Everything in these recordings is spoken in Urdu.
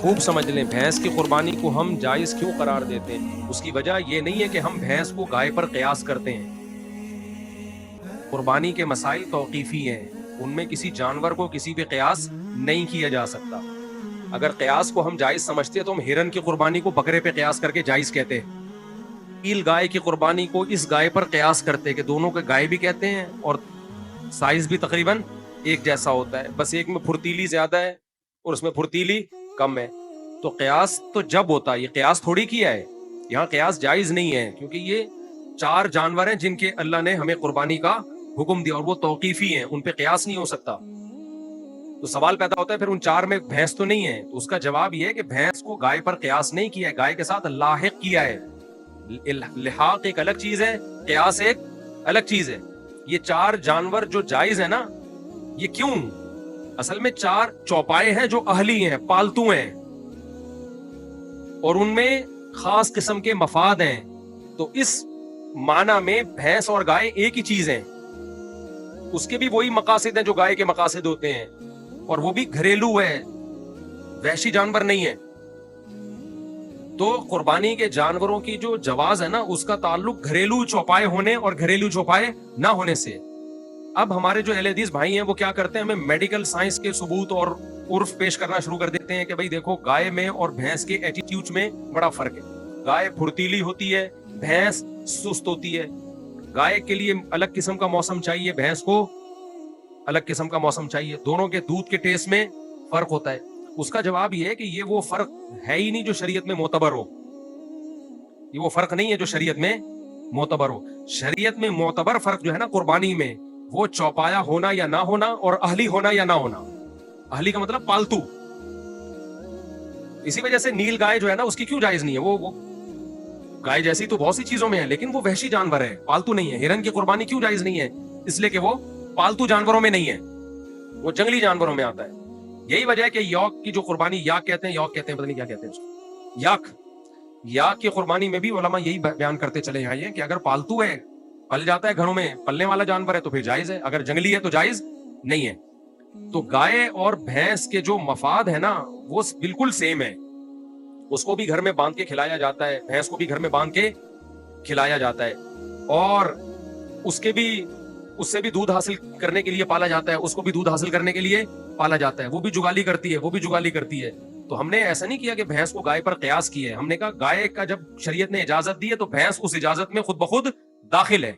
خوب سمجھ لیں بھینس کی قربانی کو ہم جائز کیوں قرار دیتے ہیں. اس کی وجہ یہ نہیں ہے کہ ہم بھینس کو گائے پر قیاس کرتے ہیں. قربانی کے مسائل توقیفی ہیں, ان میں کسی جانور کو کسی پہ قیاس نہیں کیا جا سکتا. اگر قیاس کو ہم جائز سمجھتے تو ہم ہرن کی قربانی کو بکرے پہ قیاس کر کے جائز کہتے. نیل گائے کی قربانی کو اس گائے پر قیاس کرتے کہ دونوں کے گائے بھی کہتے ہیں اور سائز بھی تقریباً ایک جیسا ہوتا ہے, بس ایک میں پھرتیلی زیادہ ہے اور اس میں پھرتیلی کم ہے. تو قیاس تو جب ہوتا ہے, یہ قیاس تھوڑی کیا ہے, یہاں قیاس جائز نہیں ہے کیونکہ یہ 4 جانور ہیں جن کے اللہ نے ہمیں قربانی کا حکم دیا اور وہ توقیفی ہیں, ان پہ قیاس نہیں ہو سکتا. تو سوال پیدا ہوتا ہے پھر ان 4 میں بھینس تو نہیں ہے. تو اس کا جواب یہ ہے کہ بھینس کو گائے پر قیاس نہیں کیا ہے, گائے کے ساتھ لاحق کیا ہے. لحاق ایک الگ چیز ہے, قیاس ایک الگ چیز ہے. یہ 4 جانور جو جائز ہے نا, یہ کیوں؟ اصل میں 4 چوپائے ہیں جو اہلی ہیں, پالتو ہیں, اور ان میں خاص قسم کے مفاد ہیں. تو اس معنی میں بھینس اور گائے ایک ہی چیز ہیں. اس کے بھی وہی مقاصد ہیں جو گائے کے مقاصد ہوتے ہیں, اور وہ بھی گھریلو ہے, وحشی جانور نہیں ہے. تو قربانی کے جانوروں کی جو جواز ہے نا, اس کا تعلق گھریلو چوپائے ہونے اور گھریلو چوپائے نہ ہونے سے. اب ہمارے جو اہل حدیث بھائی ہیں وہ کیا کرتے ہیں, ہمیں میڈیکل سائنس کے ثبوت اور عرف پیش کرنا شروع کر دیتے ہیں کہ بھائی دیکھو گائے میں اور بھینس کے ایٹیٹیوڈ میں بڑا فرق ہے. گائے پھرتیلی ہوتی ہے, بھینس سست ہوتی ہے. گائے کے لیے الگ قسم کا موسم چاہیے, بھینس کو الگ قسم کا موسم چاہیے. دونوں کے دودھ کے ٹیسٹ میں فرق ہوتا ہے. اس کا جواب یہ ہے کہ یہ وہ فرق ہے ہی نہیں جو شریعت میں معتبر ہو. یہ وہ فرق نہیں ہے جو شریعت میں معتبر ہو. شریعت میں معتبر فرق جو ہے نا قربانی میں, وہ چوپایا ہونا یا نہ ہونا اور اہلی ہونا یا نہ ہونا. اہلی کا مطلب پالتو. اسی وجہ سے نیل گائے جو ہے نا اس کی کیوں جائز نہیں ہے, وہ گائے جیسی تو بہت سی چیزوں میں ہے لیکن وہ وحشی جانور ہے, پالتو نہیں ہے. ہرن کی قربانی کیوں جائز نہیں ہے, اس لیے کہ وہ پالتو جانوروں میں نہیں ہے, وہ جنگلی جانوروں میں آتا ہے. یہی وجہ ہے کہ یوک کی جو قربانی یاک کہتے ہیں, یوک کہتے ہیں, پتہ نہیں کیا کہتے ہیں اس کو, یاک کی قربانی میں بھی علماء یہی بیان کرتے چلے آئے ہیں کہ اگر پالتو ہے, پل جاتا ہے گھروں میں, پلنے والا جانور ہے تو پھر جائز ہے, اگر جنگلی ہے تو جائز نہیں ہے. تو گائے اور بھینس کے جو مفاد ہے نا وہ بالکل سیم ہے. اس کو بھی گھر میں باندھ کے کھلایا جاتا ہے, بھینس کو بھی گھر میں باندھ کے کھلایا جاتا ہے, اور اس سے بھی دودھ حاصل کرنے کے لیے پالا جاتا ہے, اس کو بھی دودھ حاصل کرنے کے لیے پالا جاتا ہے. وہ بھی جگالی کرتی ہے, وہ بھی جگالی کرتی ہے. تو ہم نے ایسا نہیں کیا کہ بھینس کو گائے پر قیاس کیا ہے, ہم نے کہا گائے کا جب شریعت نے اجازت دی ہے تو بھینس اس اجازت میں خود بخود داخل ہے.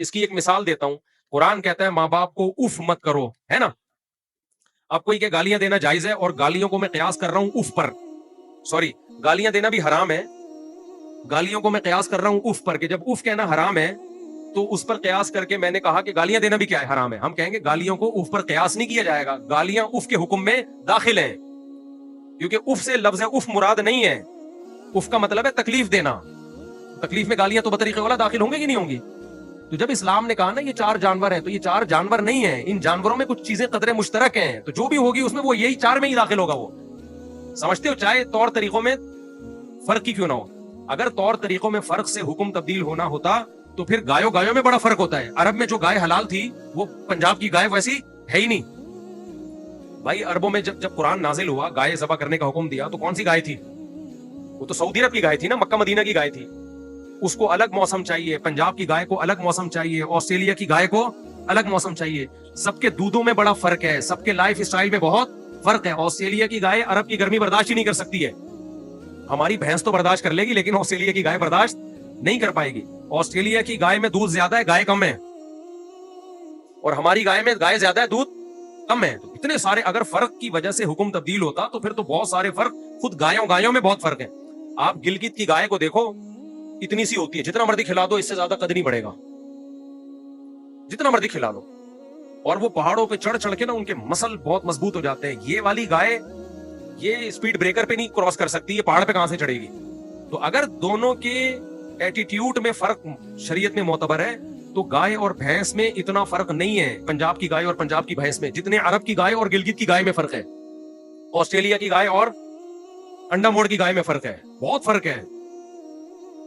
اس کی ایک مثال دیتا ہوں. قرآن کہتا ہے ماں باپ کو اف مت کرو, ہے نا. اب کوئی کہ گالیاں دینا جائز ہے, اور گالیوں کو میں قیاس کر رہا ہوں اف پر. سوری, گالیاں دینا بھی حرام ہے, گالیوں کو میں قیاس کر رہا ہوں اف پر, کہ جب اف کہنا حرام ہے تو اس پر قیاس کر کے میں نے کہا کہ گالیاں دینا بھی کیا ہے, حرام ہے. ہم کہیں گے گالیوں کو اف پر قیاس نہیں کیا جائے گا, گالیاں اف کے حکم میں داخل ہیں, کیونکہ اف سے لفظ اف مراد نہیں ہے. اف کا مطلب ہے تکلیف دینا. تکلیف میں گالیاں تو بطریقے والا داخل ہوں گے کہ نہیں ہوں گی. تو جب اسلام نے کہا نا یہ 4 جانور ہیں, تو یہ 4 جانور نہیں ہیں, ان جانوروں میں کچھ چیزیں قدرے مشترک ہیں, تو جو بھی ہوگی اس میں وہ یہی 4 میں ہی داخل ہوگا. وہ سمجھتے ہو, چاہے طور طریقوں میں فرق ہی کیوں نہ ہو. اگر طور طریقوں میں فرق سے حکم تبدیل ہونا ہوتا تو پھر گایوں میں بڑا فرق ہوتا ہے. عرب میں جو گائے حلال تھی وہ پنجاب کی گائے ویسی ہے ہی نہیں. بھائی عربوں میں جب قرآن نازل ہوا, گائے ذبح کرنے کا حکم دیا, تو کون سی گائے تھی؟ وہ تو سعودی عرب کی گائے تھی نا, مکہ مدینہ کی گائے تھی. اس کو الگ موسم چاہیے, پنجاب کی گائے کو الگ موسم چاہیے, آسٹریلیا کی گائے کو الگ موسم چاہیے. سب کے دودھوں میں بڑا فرق ہے, سب کے لائف اسٹائل میں بہت فرق ہے. آسٹریلیا کی گائے عرب کی گرمی برداشت ہی نہیں کر سکتی ہے. ہماری بھینس تو برداشت کر لے گی لیکن آسٹریلیا کی گائے برداشت نہیں کر پائے گی. آسٹریلیا کی گائے میں دودھ زیادہ ہے, گائے کم ہے, اور ہماری گائے میں گائے زیادہ ہے, دودھ کم ہے. تو اتنے سارے, اگر فرق کی وجہ سے حکم تبدیل ہوتا تو پھر تو بہت سارے فرق خود گایوں میں بہت فرق ہے. آپ گلگت کی گائے کو دیکھو, اتنی سی ہوتی ہے, جتنا مرضی کھلا دو اس سے زیادہ قد نہیں بڑھے گا, جتنا مرضی کھلا دو. اور وہ پہاڑوں پہ چڑھ کے نا ان کے مسل بہت مضبوط ہو جاتے ہیں. یہ والی گائے یہ اسپیڈ بریکر پہ نہیں کراس کر سکتی, یہ پہاڑ پہ کہاں سے چڑھے گی. تو اگر دونوں کے ایٹیٹیوڈ میں فرق شریعت میں معتبر ہے تو گائے اور بھینس میں اتنا فرق نہیں ہے, پنجاب کی گائے اور پنجاب کی بھینس میں, جتنے عرب کی گائے اور گلگت کی گائے میں فرق ہے, آسٹریلیا کی گائے اور انڈا موڑ کی گائے میں فرق ہے. بہت فرق ہے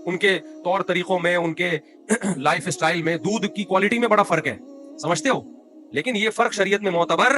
ان کے طور طریقوں میں, ان کے لائف اسٹائل میں, دودھ کی کوالٹی میں بڑا فرق ہے, سمجھتے ہو. لیکن یہ فرق شریعت میں معتبر